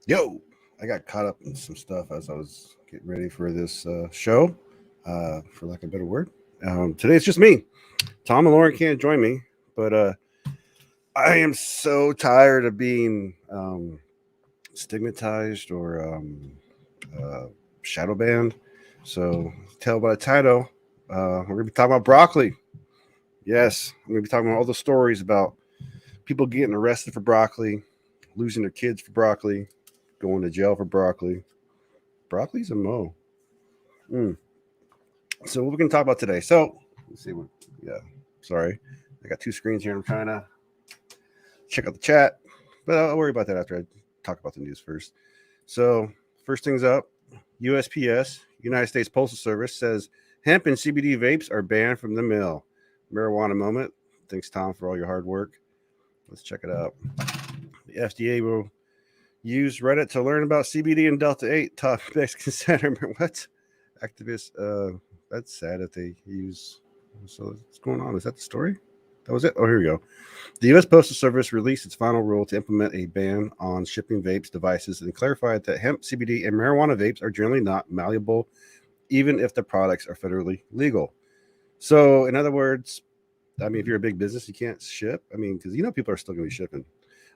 Yo, I got caught up in some stuff as I was getting ready for this show, for lack of a better word. Today it's just me. Tom and Lauren can't join me, but I am so tired of being stigmatized or shadow banned. So, tell by the title, we're going to be talking about broccoli. Yes, I'm going to be talking about all the stories about people getting arrested for broccoli, losing their kids for broccoli, going to jail for broccoli. Broccoli's a mo. Mm. So what we're going to talk about today. So let's see what. Yeah, sorry, I got two screens here. I'm trying to check out the chat, but I'll worry about that after I talk about the news first. So first things up, USPS, United States Postal Service, says hemp and CBD vapes are banned from the mill. Marijuana moment. Thanks, Tom, for all your hard work. Let's check it out. The FDA will use Reddit to learn about CBD and Delta 8. Top Mexican senator. What? Activists. That's sad that they use. So what's going on? Is that the story? That was it? Oh, here we go. The U.S. Postal Service released its final rule to implement a ban on shipping vapes devices and clarified that hemp, CBD, and marijuana vapes are generally not malleable, even if the products are federally legal. So, in other words, I mean, if you're a big business, you can't ship. I mean, because people are still going to be shipping.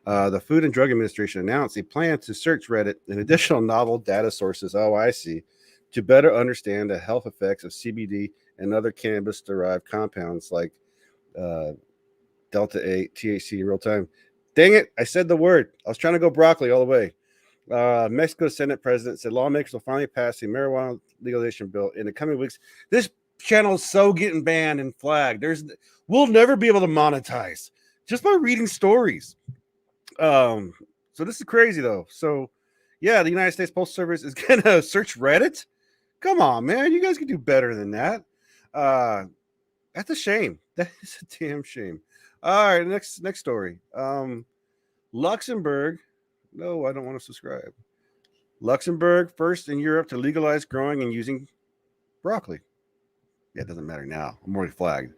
The Food and Drug Administration announced a plan to search Reddit and additional novel data sources. Oh, I see. To better understand the health effects of CBD and other cannabis-derived compounds like Delta 8, THC in real time. Dang it, I said the word. I was trying to go broccoli all the way. Mexico Senate President said lawmakers will finally pass the marijuana legalization bill in the coming weeks. This channel is so getting banned and flagged. We'll never be able to monetize just by reading stories. So this is crazy though. So yeah, the United States Postal Service is gonna search Reddit. Come on, man, you guys can do better than that. That's a shame. That is a damn shame. All right, next story. Luxembourg. No, I don't want to subscribe. Luxembourg, first in Europe to legalize growing and using broccoli. Yeah, it doesn't matter now. I'm already flagged.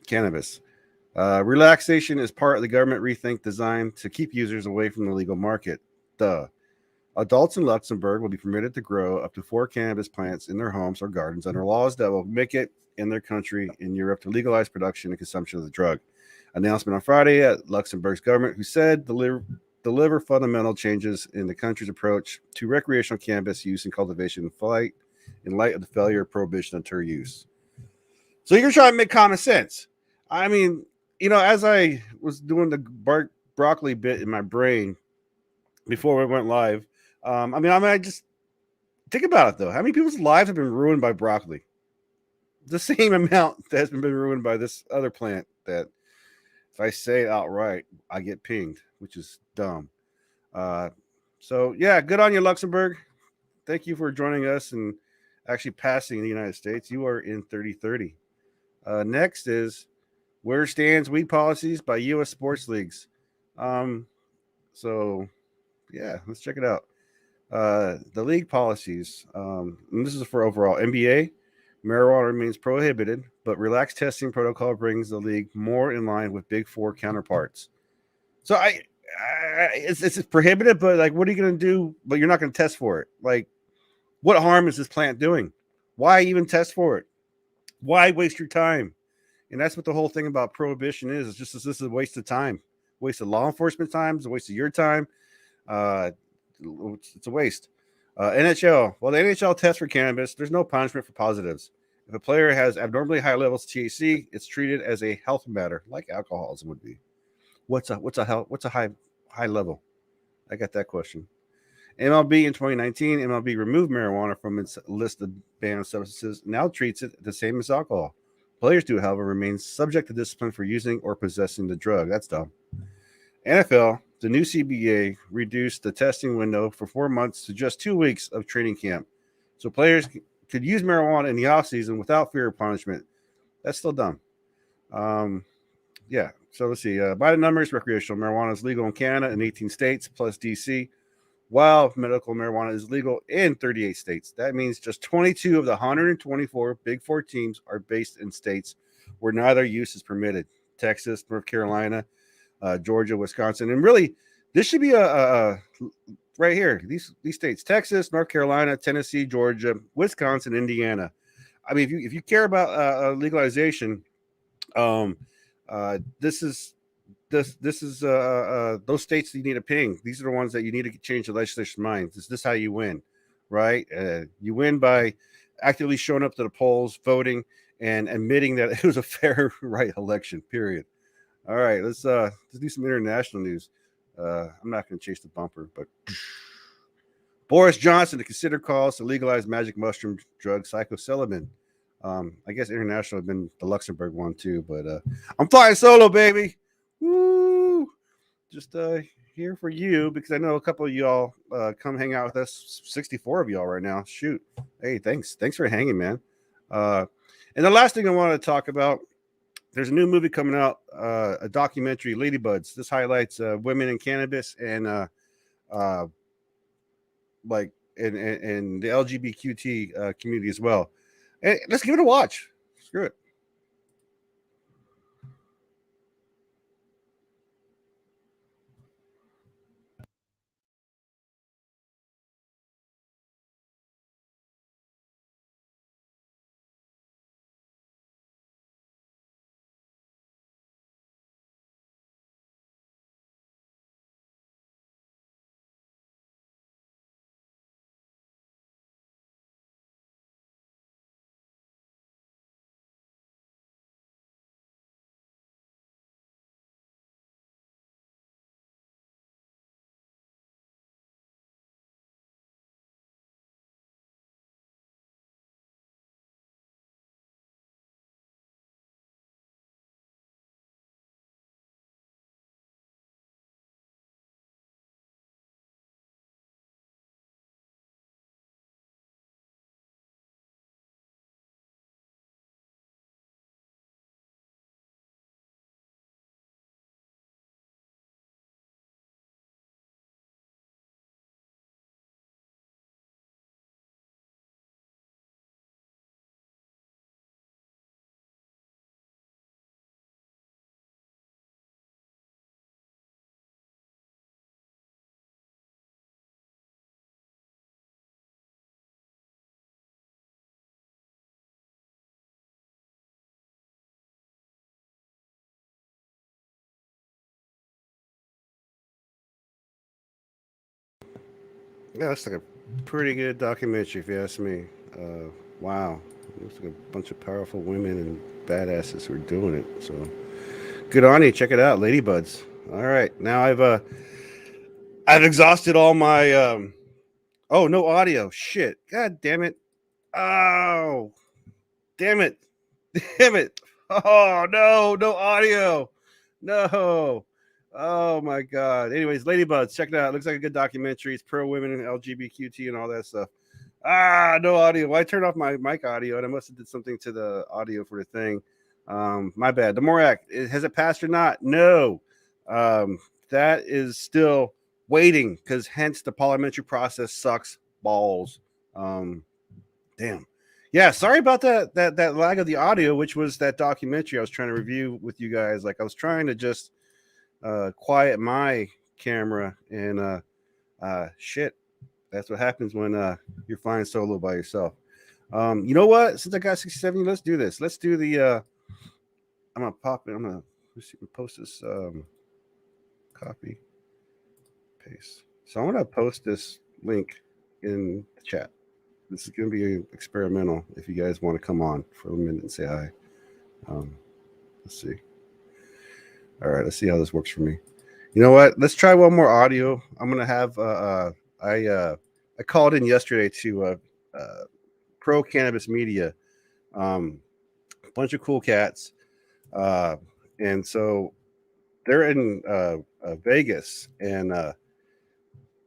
Cannabis. Relaxation is part of the government rethink designed to keep users away from the legal market. Duh. Adults in Luxembourg will be permitted to grow up to 4 cannabis plants in their homes or gardens under laws that will make it in their country in Europe to legalize production and consumption of the drug. Announcement on Friday at Luxembourg's government, who said deliver fundamental changes in the country's approach to recreational cannabis use and cultivation in light of the failure of prohibition on tour use. So you're trying to make common sense. I mean, as I was doing the broccoli bit in my brain before we went live, I just think about it though. How many people's lives have been ruined by broccoli? The same amount that has been ruined by this other plant that, if I say it outright, I get pinged, which is dumb. So yeah, good on you, Luxembourg. Thank you for joining us and actually passing the United States. You are in 30-30. Next is where stands weed policies by U.S. sports leagues. So yeah, let's check it out. The league policies, and this is for overall NBA. Marijuana remains prohibited, but relaxed testing protocol brings the league more in line with Big Four counterparts. So it's prohibited, but like, what are you going to do? But you're not going to test for it. Like, what harm is this plant doing? Why even test for it? Why waste your time? And that's what the whole thing about prohibition is. It's just this is a waste of time, waste of law enforcement time, it's a waste of your time. It's a waste. NHL. Well, the NHL tests for cannabis. There's no punishment for positives. If a player has abnormally high levels of THC, it's treated as a health matter, like alcoholism would be. What's a high level? I got that question. MLB in 2019, MLB removed marijuana from its list of banned substances. Now treats it the same as alcohol. Players do, however, remain subject to discipline for using or possessing the drug. That's dumb. NFL, the new CBA reduced the testing window for 4 months to just 2 weeks of training camp. So players could use marijuana in the offseason without fear of punishment. That's still dumb. Yeah. So let's see. By the numbers, recreational marijuana is legal in Canada and 18 states plus DC. while medical marijuana is legal in 38 states. That means just 22 of the 124 Big Four teams are based in states where neither use is permitted: Texas, North Carolina, Georgia, Wisconsin. And really, this should be a right here. These states: Texas, North Carolina, Tennessee, Georgia, Wisconsin, Indiana. I mean, if you care about legalization, um, this is those states that you need to ping. These are the ones that you need to change the legislature's mind. Is this how you win? Right? You win by actively showing up to the polls, voting, and admitting that it was a fair, right election. Period. All right, let's do some international news. I'm not going to chase the bumper, but Boris Johnson to consider calls to legalize magic mushroom drug psilocybin. I guess international have been the Luxembourg one too, but I'm flying solo, baby. Woo! Just here for you because I know a couple of y'all come hang out with us. 64 of y'all right now. Shoot. Hey, thanks for hanging, man. And the last thing I want to talk about, there's a new movie coming out, a documentary, Ladybuds. This highlights women in cannabis and like in the LGBTQ community as well. And let's give it a watch. Screw it. Yeah, that's like a pretty good documentary, if you ask me. Wow, looks like a bunch of powerful women and badasses who are doing it. So good on you. Check it out, Ladybuds. All right, now I've exhausted all my. Oh, no audio. Shit. God damn it. Oh, damn it. Damn it. Oh no, no audio. No. Oh my god. Anyways, Ladybuds, check it out. It looks like a good documentary. It's pro women and LGBTQ and all that stuff. No audio. Well, I turned off my mic audio and I must have did something to the audio for the thing. My bad. The Morac, has it passed or not? No. That is still waiting because hence the parliamentary process sucks balls. Damn. Yeah, sorry about that lag of the audio, which was that documentary I was trying to review with you guys. Like I was trying to just quiet my camera and shit. That's what happens when you're flying solo by yourself. You know what? Since I got 67, let's do this. Let's do the I'm gonna pop it. I'm gonna post this copy, paste. So I'm gonna post this link in the chat. This is going to be experimental. If you guys want to come on for a minute and say hi, let's see. All right, let's see how this works for me. You know what? Let's try one more audio. I'm gonna have. I called in yesterday to Pro Cannabis Media, a bunch of cool cats, uh, and so they're in Vegas, and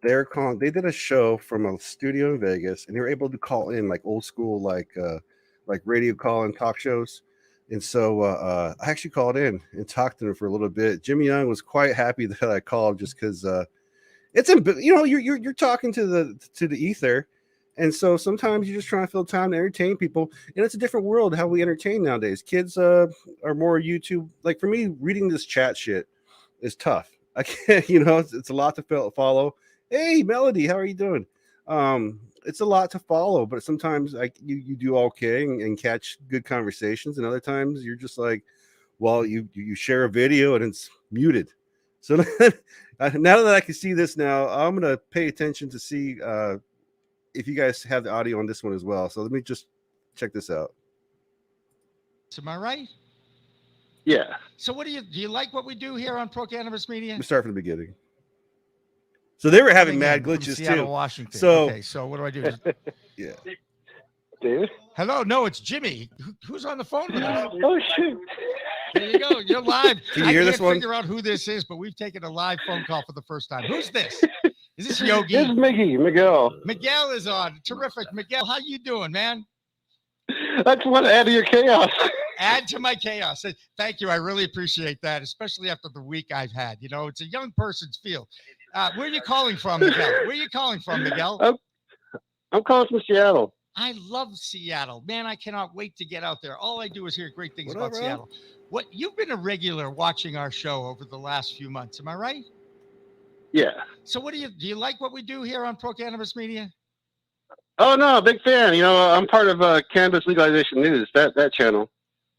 they're calling. They did a show from a studio in Vegas, and they were able to call in like old school, like radio call and talk shows. And so I actually called in and talked to them for a little bit. Jimmy Young was quite happy that I called just because it's you're talking to the ether, and so sometimes you're just trying to fill time to entertain people, and it's a different world how we entertain nowadays. Kids are more YouTube. Like for me, reading this chat shit is tough. I can't, it's a lot to follow. Hey, Melody, how are you doing? It's a lot to follow, but sometimes you do okay and catch good conversations, and other times you're just like, well, you share a video and it's muted. So now that I can see this now, I'm gonna pay attention to see if you guys have the audio on this one as well. So let me just check this out. Am I right? Yeah. So do you like what we do here on Pro Cannabis Media? Let me start from the beginning. So they were having mad glitches from Seattle, too. Washington. So okay, so what do I do? Yeah. Dude. Hello, no, it's Jimmy. Who's on the phone with us? Oh shoot. There you go. You're live. Can you hear this one? I can't figure out who this is, but we've taken a live phone call for the first time. Who's this? Is this Yogi? This is Miguel. Miguel is on. Terrific. Miguel, how you doing, man? I just want to add to your chaos. Add to my chaos. Thank you. I really appreciate that, especially after the week I've had. It's a young person's field. Where are you calling from, Miguel? Where are you calling from, Miguel? I'm calling from Seattle. I love Seattle. Man, I cannot wait to get out there. All I do is hear great things about Seattle. You've been a regular watching our show over the last few months. Am I right? Yeah. So do you like what we do here on Pro Cannabis Media? Oh no, big fan. I'm part of Cannabis Legalization News, that channel.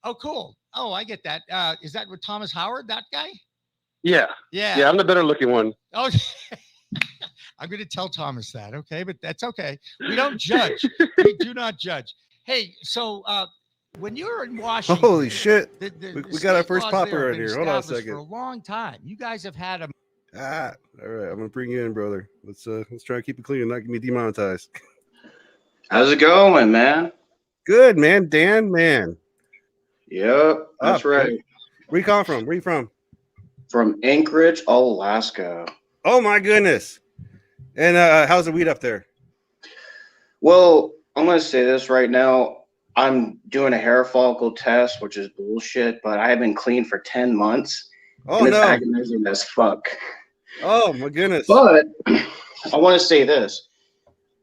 Oh, cool. Oh, I get that. Is that with Thomas Howard, that guy? Yeah. Yeah, I'm the better looking one. Oh, I'm going to tell Thomas that, okay? But that's okay. We don't judge. We do not judge. Hey, so when you're in Washington... Holy shit. We got our first popper right here. Hold on a second. For a long time. You guys have had a... all right. I'm going to bring you in, brother. Let's try to keep it clean and not get me demonetized. How's it going, man? Good, man. Dan, man. Yep, that's right. Where you calling from? Where you from? From Anchorage, Alaska. Oh my goodness! And how's the weed up there? Well, I'm gonna say this right now. I'm doing a hair follicle test, which is bullshit, but I have been clean for 10 months. Oh and no! It's agonizing as fuck. Oh my goodness! But I want to say this.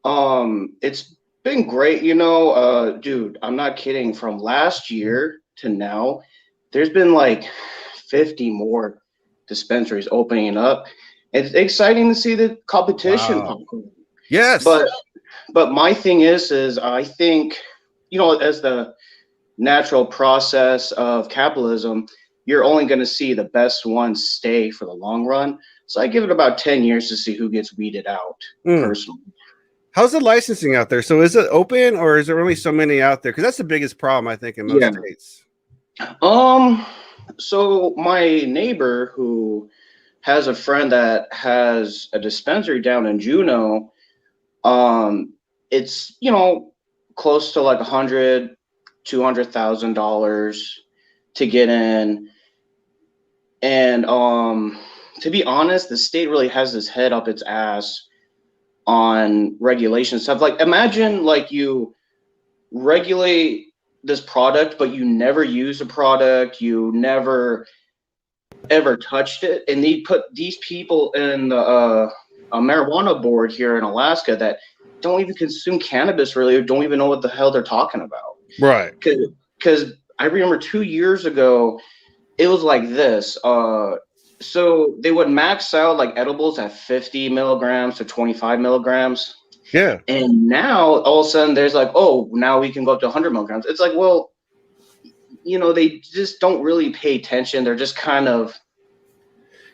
It's been great, dude. I'm not kidding. From last year to now, there's been like 50 more dispensaries opening up. It's exciting to see the competition. Wow. Yes. But my thing is I think, as the natural process of capitalism, you're only going to see the best ones stay for the long run. So I give it about 10 years to see who gets weeded out personally. How's the licensing out there? So is it open or is there only so many out there? Because that's the biggest problem, I think, in most states. So my neighbor who has a friend that has a dispensary down in Juneau, it's, close to like $200,000 to get in. And to be honest, the state really has this head up its ass on regulation stuff. Like imagine like you regulate this product, but you never use the product, you never ever touched it, and they put these people in the a marijuana board here in Alaska that don't even consume cannabis really, or don't even know what the hell they're talking about. Right. Because I remember 2 years ago, it was like this. So they would max out like edibles at 50 milligrams to 25 milligrams. Yeah. And now all of a sudden there's like, oh, now we can go up to 100 milligrams. It's like, well, they just don't really pay attention. They're just kind of,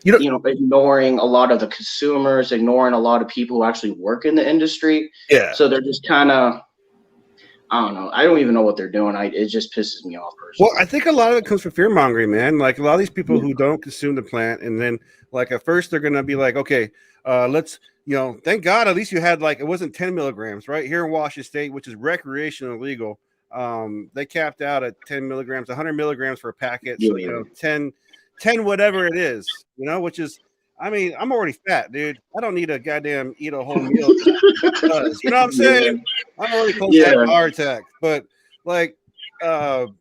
ignoring a lot of the consumers, ignoring a lot of people who actually work in the industry. Yeah. So they're just kind of, I don't know. I don't even know what they're doing. It just pisses me off personally. Well, I think a lot of it comes from fear mongering, man. Like a lot of these people who don't consume the plant, and then like at first they're gonna be like, okay, let's, thank God at least you had like it wasn't 10 milligrams, right? Here in Washington State, which is recreational legal, they capped out at 10 milligrams, 100 milligrams for a packet. So, 10 whatever it is, which is, I mean, I'm already fat, dude. I don't need to goddamn eat a whole meal. You know what I'm saying? I'm already close to having a heart attack. But like, and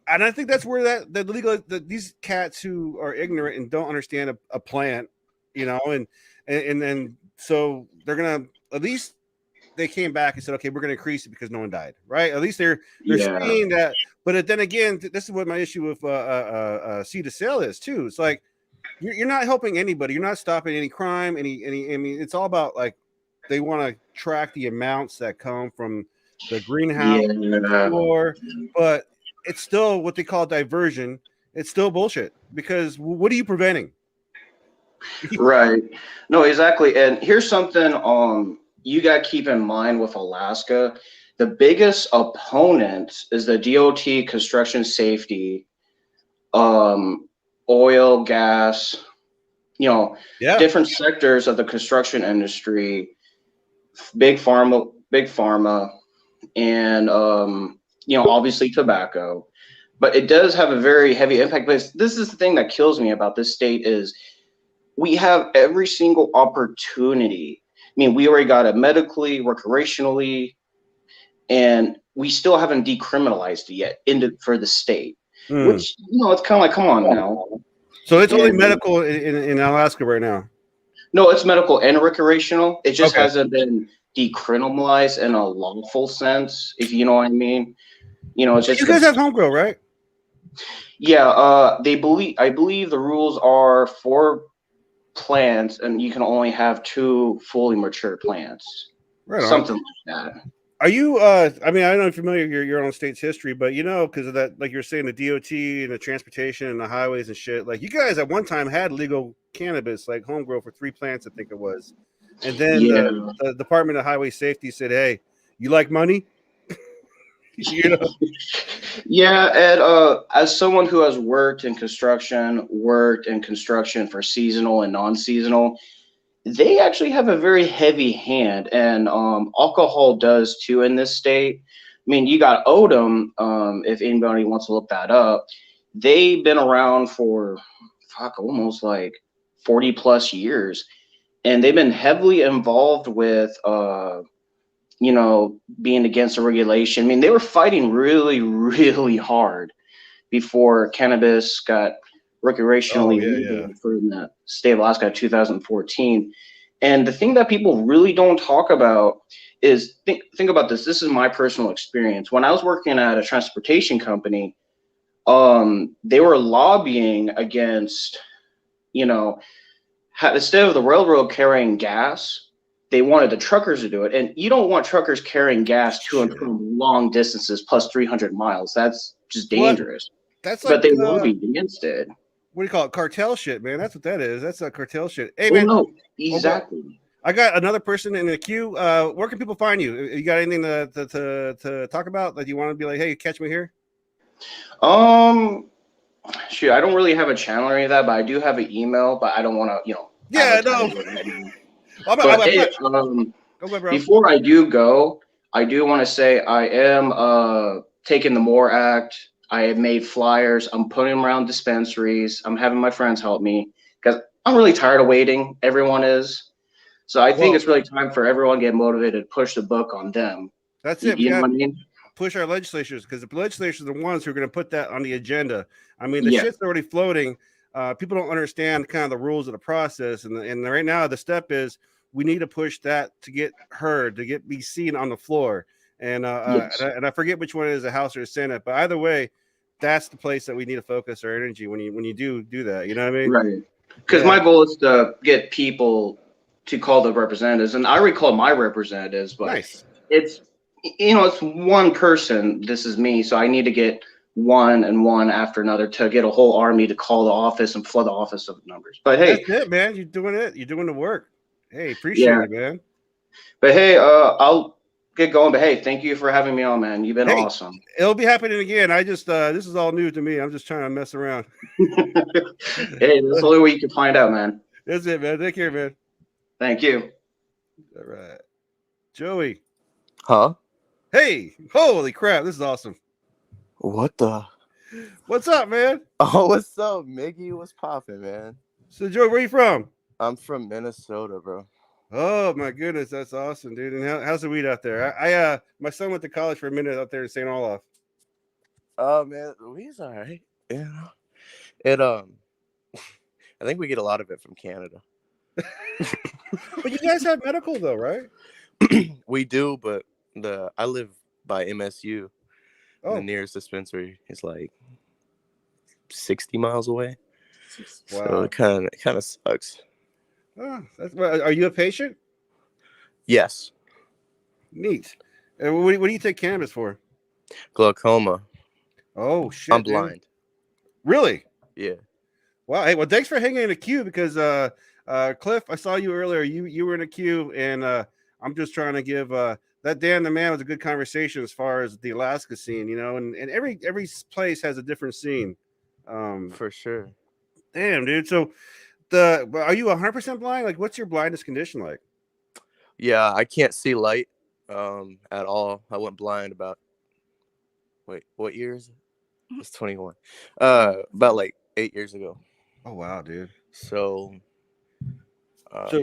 I think that's where these cats who are ignorant and don't understand a plant, and then so they're gonna at least they came back and said, okay, we're gonna increase it because no one died, right? At least they're saying that. But then again, this is what my issue with seed to sale is too. It's like you're not helping anybody. You're not stopping any crime. Any. I mean, it's all about like they want to track the amounts that come from the greenhouse floor, but it's still what they call diversion. It's still bullshit because what are you preventing? Right. No, exactly. And here's something you got to keep in mind with Alaska. The biggest opponent is the DOT construction safety, oil, gas, different sectors of the construction industry, big pharma, and obviously tobacco. But it does have a very heavy impact. But this is the thing that kills me about this state is we have every single opportunity. I mean, we already got it medically, recreationally, and we still haven't decriminalized it yet for the state. Which it's kind of like, come on now. So it's only medical in Alaska right now. No, it's medical and recreational. It just hasn't been decriminalized in a lawful sense, if you know what I mean. It's just you guys have home grow, right? Yeah, I believe the rules are 4 plants, and you can only have 2 fully mature plants. Right on. Something like that. Are you? I mean, I don't know if you're familiar with your own state's history, but because of that, like you're saying, the DOT and the transportation and the highways and shit. Like you guys at one time had legal cannabis, like home grow for 3 plants, I think it was, and then the Department of Highway Safety said, "Hey, you like money?" Yeah, and as someone who has worked in construction for seasonal and non-seasonal, they actually have a very heavy hand, and alcohol does too in this state. I mean, you got Odom, if anybody wants to look that up. They've been around for almost like 40 plus years, and they've been heavily involved with being against the regulation. I mean, they were fighting really, really hard before cannabis got recreationally legal for the state of Alaska in 2014. And the thing that people really don't talk about is think about this. This is my personal experience. When I was working at a transportation company, they were lobbying against, instead of the railroad carrying gas, they wanted the truckers to do it. And you don't want truckers carrying gas to and from long distances plus 300 miles. That's just dangerous. That's like, but they lobbied against it. What do you call it? Cartel shit, man. That's what that is. That's a cartel shit. Hey, well, man. No, exactly. I got another person in the queue. Where can people find you? You got anything to talk about that you want to be like, hey, catch me here? Shoot, I don't really have a channel or any of that, but I do have an email, but I don't want to, Yeah, no. Before I do go, I do want to say I am taking the MORE Act. I have made flyers. I'm putting them around dispensaries. I'm having my friends help me because I'm really tired of waiting. Everyone is. So I think it's really time for everyone to get motivated to push the book on them. That's it. You know what I mean? Push our legislatures because the legislatures are the ones who are going to put that on the agenda. I mean, the shit's already floating. People don't understand kind of the rules of the process. And right now the step is we need to push that to get heard, to be seen on the floor. And I forget which one it is, the House or the Senate, but either way, that's the place that we need to focus our energy when you do that. You know what I mean? Right. Because my goal is to get people to call the representatives, and I already called my representatives, but it's one person. This is me, so I need to get one after another to get a whole army to call the office and flood the office of numbers. But hey, that's it, man. You're doing it. You're doing the work. Hey, appreciate it, man. But hey, I'll get going. But hey, thank you for having me on, man. You've been awesome. It'll be happening again. I just this is all new to me. I'm just trying to mess around. Hey, that's the only way you can find out, man. That's it, man. Take care, man. Thank you. All right, Joey. Huh? Hey, holy crap! This is awesome. What the? What's up, man? Oh, what's up, Miggy? What's poppin', man? So, Joey, where you from? I'm from Minnesota, bro. Oh my goodness, that's awesome, dude. And how's the weed out there? I my son went to college for a minute out there in St. Olaf. Oh man, the weed's all right. Yeah. It I think we get a lot of it from Canada. But you guys have medical though, right? We do, but I live by MSU. And the Oh, nearest dispensary is like 60 miles away. So wow. it kind of sucks. Oh, well, are you a patient? Yes, Neat. And what do you take cannabis for? glaucoma. Oh I'm shit, dude. blind. Really? Yeah. Wow. Hey, well, thanks for hanging in a queue because Cliff, I saw you earlier. You were in a queue, and I'm just trying to give that Dan the Man was a good conversation as far as the Alaska scene, and every place has a different scene. For sure. Damn, dude. So are you 100% blind? Like, what's your blindness condition like? Yeah, I can't see light at all. I went blind about what year is it? It's 21. About like 8 years ago. Oh wow, dude. So So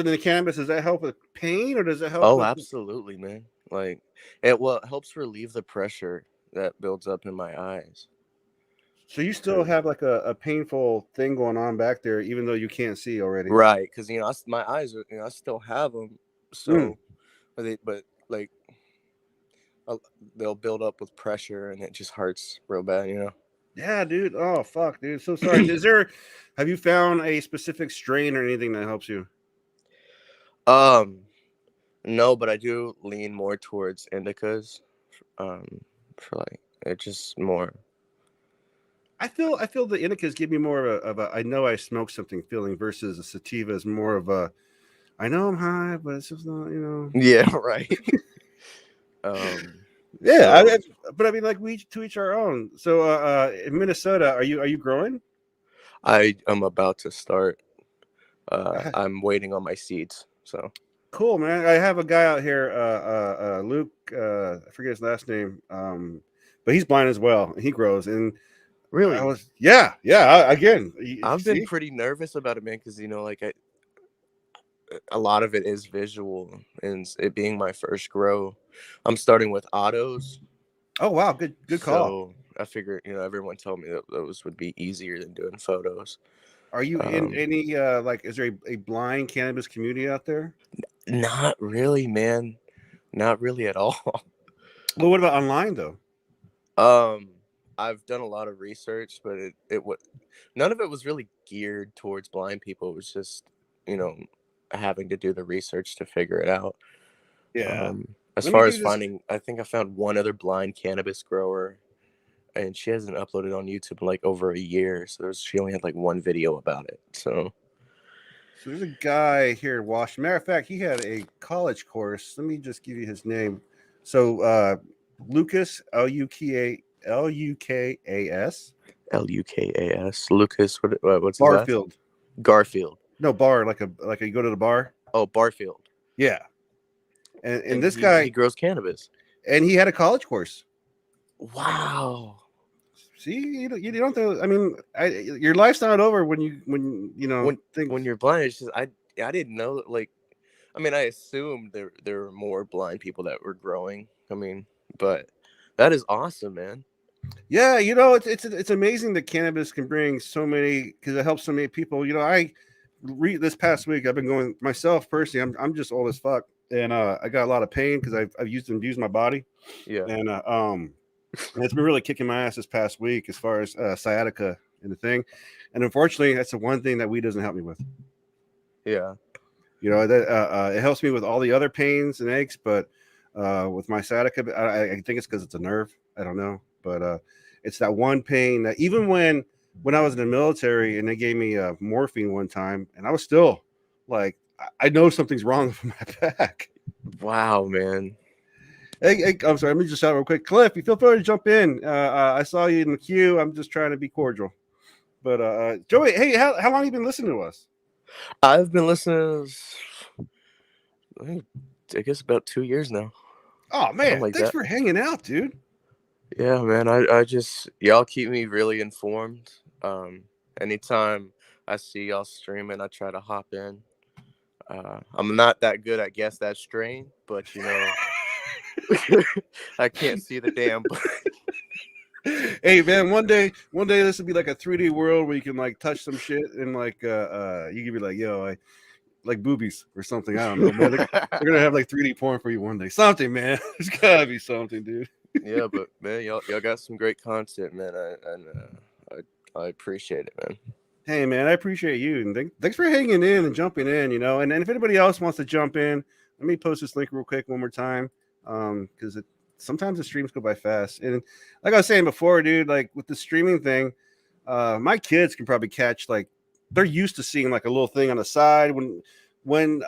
the cannabis, does that help with pain or does it help oh, with? absolutely, man. Like it helps relieve the pressure that builds up in my eyes. So you still have like a painful thing going on back there, even though you can't see already. Right, because my eyes are, I still have them. So but like uh, they'll build up with pressure and it just hurts real bad. Yeah, dude. Oh fuck, dude. So sorry. Have you found a specific strain or anything that helps you? No, but I do lean more towards indicas. For like it's just more. I feel the indicas give me more of a I know I smoked something feeling versus a sativa is more of a I know I'm high, but it's just not. Yeah, right. Yeah, So but I mean, like we to each our own. So, in Minnesota, are you growing? I am about to start. Uh, I'm waiting on my seeds. So Cool, man. I have a guy out here, Luke. I forget his last name, but he's blind as well. He grows, and really, yeah. Again, I've been see, pretty nervous about it, man, because a lot of it is visual, and it being my first grow, I'm starting with autos. oh wow, good call. So I figured, everyone told me that those would be easier than doing photos. Are you in Um, any like? Is there a blind cannabis community out there? Not really, man. Not really at all. Well, what about online though? Um, I've done a lot of research, but none of it was really geared towards blind people. It was just, you know, having to do the research to figure it out. Yeah. As Let me far give as you this. I think I found one other blind cannabis grower, and she hasn't uploaded on YouTube in like over a year. So she only had like one video about it. So So there's a guy here in Washington. Matter of fact, he had a college course. Let me just give you his name. So Lucas Lukas Lukas Lucas. What's his last? Barfield. Garfield. No bar like a you go to the bar. Oh, Barfield. Yeah, and And this he guy grows cannabis. and he had a college course. Wow. See, you don't have to. I mean, your life's not over when think. When you're blind, it's just I didn't know, like, I mean, I assumed there were more blind people that were growing. I mean, but that is awesome, man. Yeah, it's amazing that cannabis can bring so many because it helps so many people. This past week I've been going myself personally. I'm just old as fuck, and I got a lot of pain because I've used and abused my body, Yeah. and it's been really kicking my ass this past week as far as sciatica and the thing, and unfortunately that's the one thing that weed doesn't help me with. Yeah. That it helps me with all the other pains and aches, but with my sciatica, I think it's because it's a nerve. I don't know, but it's that one pain that even when I was in the military and they gave me morphine one time, and I was still like, I know something's wrong with my back. Wow, man. Hey, I'm sorry. Let me just shout real quick, Cliff. You feel free to jump in. I saw you in the queue. I'm just trying to be cordial. But Joey, hey, how long have you been listening to us? I've been listening, I guess about 2 years now. Oh man, like thanks that. for hanging out, dude. Yeah, man. I just y'all keep me really informed. Anytime I see y'all streaming, I try to hop in. I'm not that good at guess that strain, but I can't see the damn book. Hey man, one day this will be like a 3D world where you can like touch some shit and like you can be like, yo, like boobies or something. I don't know, man. They're gonna have like 3D porn for you one day. Something, man. There's gotta be something, dude. Yeah, but man, y'all got some great content, man. I appreciate it, man. Hey, man, I appreciate you, and thanks for hanging in and jumping in. And if anybody else wants to jump in, let me post this link real quick one more time, because sometimes the streams go by fast. And like I was saying before, dude, like with the streaming thing, my kids can probably catch like they're used to seeing like a little thing on the side when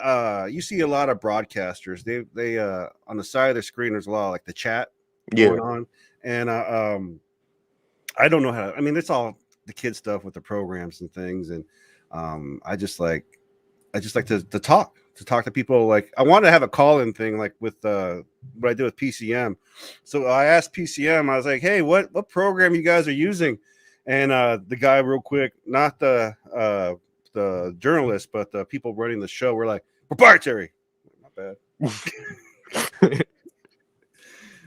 you see a lot of broadcasters, they on the side of their screen there's a lot of like the chat going on, and I don't know how. I mean, it's all the kid stuff with the programs and things, and I just like to talk to people. Like I wanted to have a call-in thing, like with what I did with PCM. So I asked PCM, I was like, "Hey, what program you guys are using?" And the guy, real quick, not the journalist, but the people running the show, were like, "Proprietary." Not bad.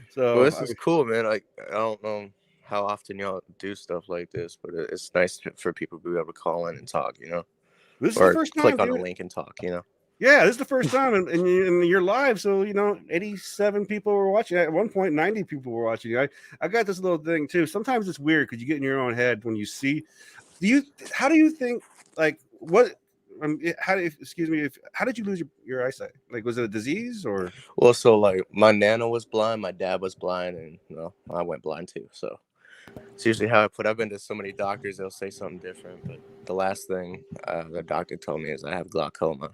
So Well, this is cool, man. Like I don't know how often y'all do stuff like this, but it's nice for people to be able to call in and talk, this is or the first time, click on dude. a link and talk, Yeah, this is the first time in your live. So 87 people were watching. At one point, 90 people were watching. I got this little thing too. Sometimes it's weird because you get in your own head when you see. How do you think? Like what? Excuse me. How did you lose your eyesight? Like, was it a disease or? Well, so like my nana was blind, my dad was blind, and I went blind too. So it's usually how I've been to so many doctors, they'll say something different. But the last thing the doctor told me is I have glaucoma.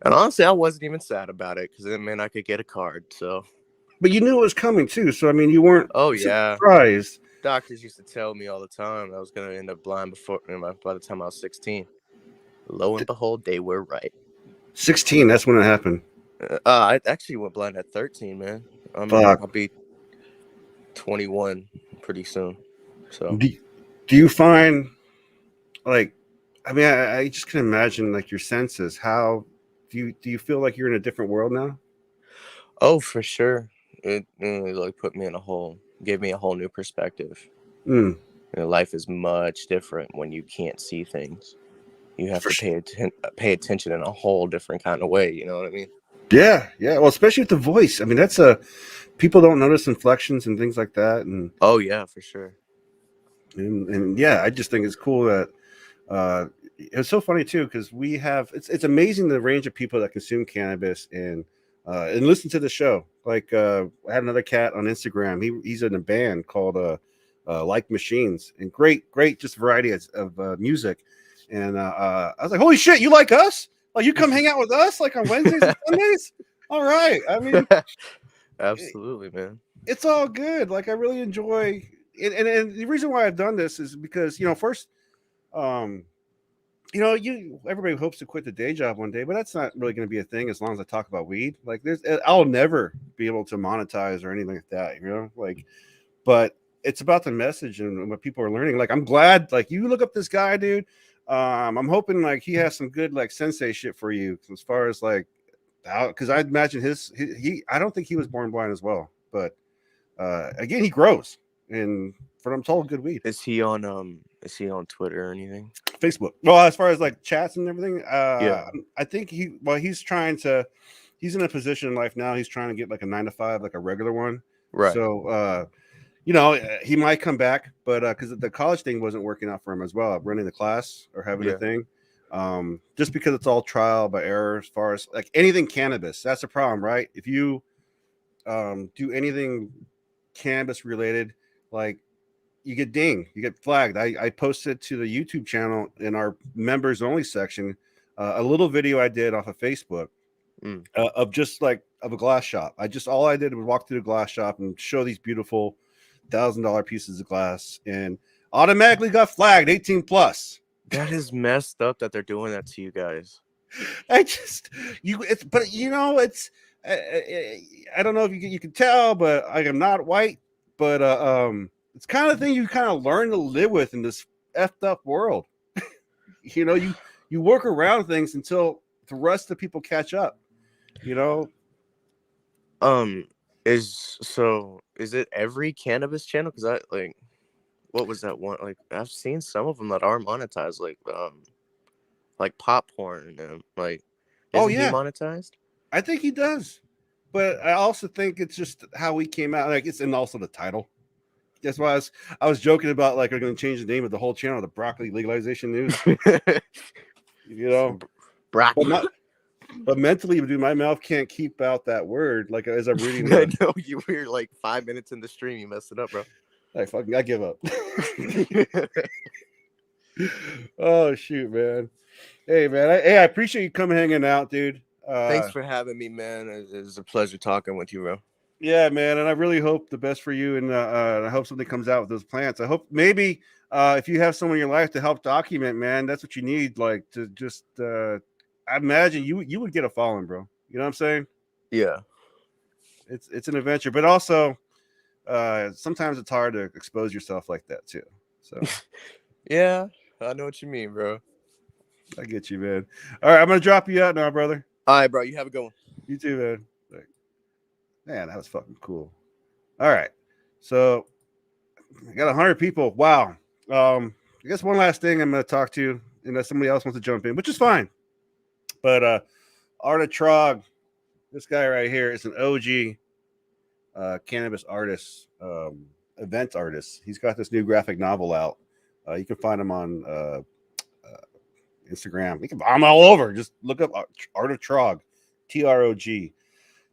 And honestly, I wasn't even sad about it because it meant I could get a card. So, but you knew it was coming too. So I mean, you weren't. Oh yeah, surprised. Doctors used to tell me all the time I was gonna end up blind by the time I was 16. Lo and behold, they were right. 16. That's when it happened. I actually went blind at 13, man. I'll be 21 pretty soon. So, do you find like? I mean, I just can imagine like your senses. How do you feel like you're in a different world now? Oh, for sure. It like gave me a whole new perspective. Life is much different when you can't see things. You have to pay attention in a whole different kind of way. You know what I mean? Yeah. Well, especially with the voice. I mean, that's people don't notice inflections and things like that. And oh yeah, for sure. And yeah, I just think it's cool that it's so funny too because we have it's amazing the range of people that consume cannabis and listen to the show. Like I had another cat on Instagram. He's in a band called Like Machines, and great just variety of music. And I was like, holy shit, you like us? Like you come hang out with us like on Wednesdays and Sundays? All right. I mean, absolutely, man. It's all good. Like I really enjoy it, and the reason why I've done this is because first, everybody hopes to quit the day job one day, but that's not really going to be a thing as long as I talk about weed. Like I'll never be able to monetize or anything like that, like, but it's about the message and what people are learning. Like, I'm glad, like, you look up this guy, dude. I'm hoping like he has some good like sensei shit for you as far as like how, because I imagine he I don't think he was born blind as well, but again, he grows, and from what I'm told, good weed. Is he on Twitter or anything? Facebook. Well, as far as like chats and everything, yeah, I think he's in a position in life now. He's trying to get like a 9-to-5, like a regular one. Right. So, he might come back, but because the college thing wasn't working out for him as well, running the class or having a thing. Just because it's all trial by error as far as like anything cannabis, that's the problem, right? If you do anything cannabis related, like you get dinged, you get flagged. I posted to the YouTube channel in our members only section a little video I did off of Facebook of just like of a glass shop. All I did was walk through the glass shop and show these beautiful $1,000 pieces of glass, and automatically got flagged 18 plus. That is messed up that they're doing that to you guys. I don't know if you can tell, but I am not white, but it's kind of thing you kind of learn to live with in this effed up world. You work around things until the rest of people catch up. Is it every cannabis channel? Because I like, what was that one? Like, I've seen some of them that are monetized, like pop porn and like Oh, Isn't yeah. he monetized? I think he does. But I also think it's just how he came out. Like, it's and also the title. That's why I was joking about like we're going to change the name of the whole channel to Broccoli Legalization News. You know, Broccoli. but mentally, dude, my mouth can't keep out that word. Like as I'm reading I the, know you were like 5 minutes in the stream. You messed it up, bro. I give up. Oh shoot, man. Hey, man. I appreciate you coming hanging out, dude. Thanks for having me, man. It's a pleasure talking with you, bro. Yeah, man, and I really hope the best for you, and I hope something comes out with those plants. I hope maybe if you have someone in your life to help document, man, that's what you need. Like to just, I imagine you would get a following, bro. You know what I'm saying? Yeah. It's an adventure, but also sometimes it's hard to expose yourself like that too. So Yeah, I know what you mean, bro. I get you, man. All right, I'm gonna drop you out now, brother. All right, bro. You have a good one. You too, man. Man, that was fucking cool. All right, so I got 100 people. Wow. I guess one last thing I'm going to talk to, unless somebody else wants to jump in, which is fine. But Arta Trog, this guy right here is an OG cannabis artist, event artist. He's got this new graphic novel out. You can find him on Instagram. I'm all over. Just look up Arta Trog, Trog.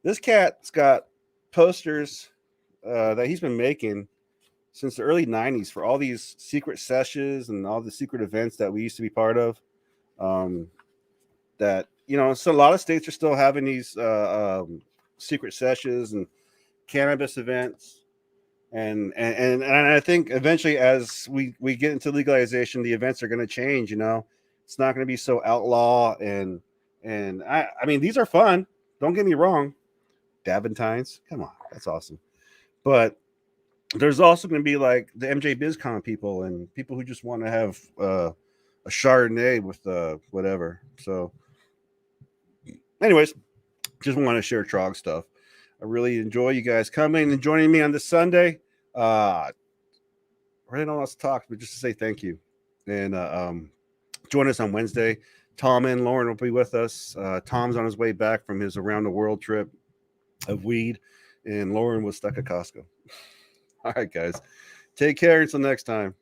This cat's got posters that he's been making since the early 90s for all these secret sessions and all the secret events that we used to be part of. That, you know, so a lot of states are still having these secret sessions and cannabis events. And I think eventually as we get into legalization, the events are going to change. You know, it's not going to be so outlaw. And I mean, these are fun. Don't get me wrong. Daventines, come on, that's awesome. But there's also going to be like the MJ BizCon people and people who just want to have a Chardonnay with whatever. So, anyways, just want to share Trog stuff. I really enjoy you guys coming and joining me on this Sunday. I really don't want to talk, but just to say thank you. And join us on Wednesday. Tom and Lauren will be with us. Tom's on his way back from his around the world trip of weed, and Lauren was stuck at Costco. All right, guys. Take care until next time.